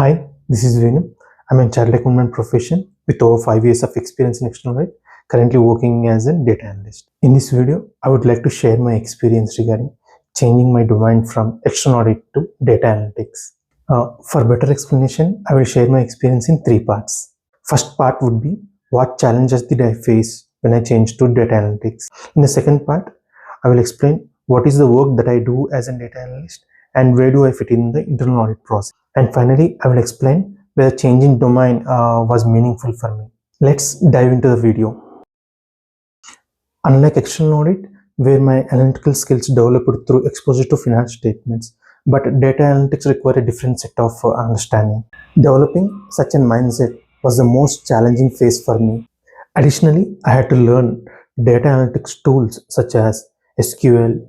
Hi, this is Venu. I'm a chartered accountant profession with over 5 years of experience in external audit, currently working as a data analyst. In this video, I would like to share my experience regarding changing my domain from external audit to data analytics. For better explanation, I will share my experience in 3 parts. First part would be what challenges did I face when I changed to data analytics. In the second part, I will explain what is the work that I do as a data analyst and where do I fit in the internal audit process. And finally, I will explain whether changing domain was meaningful for me. Let's dive into the video. Unlike external audit, where my analytical skills developed through exposure to finance statements, but data analytics require a different set of understanding. Developing such a mindset was the most challenging phase for me. Additionally, I had to learn data analytics tools such as SQL,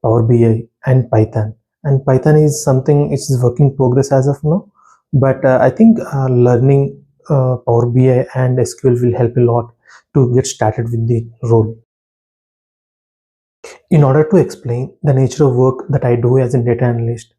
Power BI, and Python. And Python is something which is work in progress as of now, but I think learning Power BI and SQL will help a lot to get started with the role. In order to explain the nature of work that I do as a data analyst,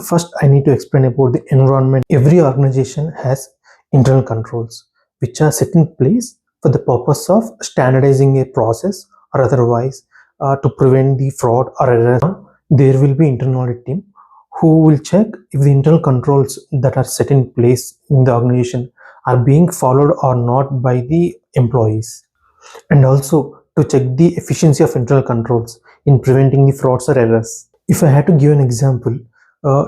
first I need to explain about the environment. Every organization has internal controls which are set in place for the purpose of standardizing a process or otherwise to prevent the fraud or error. There will be internal audit team who will check if the internal controls that are set in place in the organization are being followed or not by the employees, and also to check the efficiency of internal controls in preventing the frauds or errors. If I had to give an example,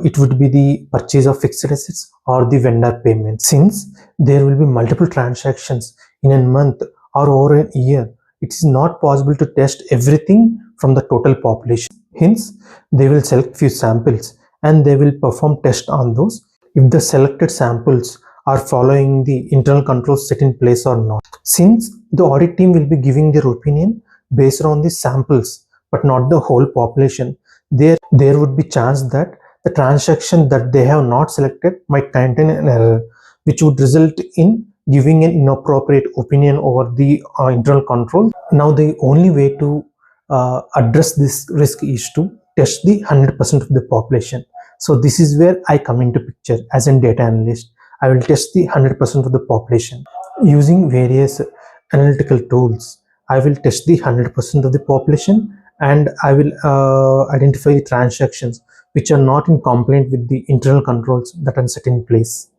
it would be the purchase of fixed assets or the vendor payment. Since there will be multiple transactions in a month or over a year, it is not possible to test everything from the total population. Hence, they will select few samples and they will perform tests on those if the selected samples are following the internal controls set in place or not. Since the audit team will be giving their opinion based on the samples but not the whole population, there would be chance that the transaction that they have not selected might contain an error, which would result in giving an inappropriate opinion over the internal control. Now the only way to address this risk is to test the 100% of the population. So this is where I come into picture as a data analyst. I will test the 100% of the population using various analytical tools. I will test the 100% of the population and I will identify the transactions which are not in compliance with the internal controls that are set in place.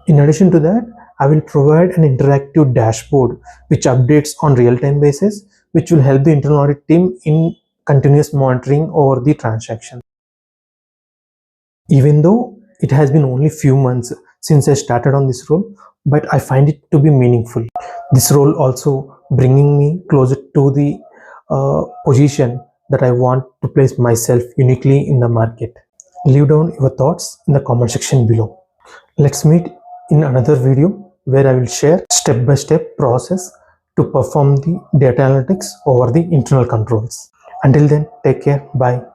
In addition to that, I will provide an interactive dashboard which updates on real-time basis, which will help the internal audit team in continuous monitoring over the transaction. Even though it has been only few months since I started on this role, but I find it to be meaningful. This role also bringing me closer to the position that I want to place myself uniquely in the market. Leave down your thoughts in the comment section below. Let's meet in another video where I will share step-by-step process to perform the data analytics over the internal controls. Until then, take care. Bye.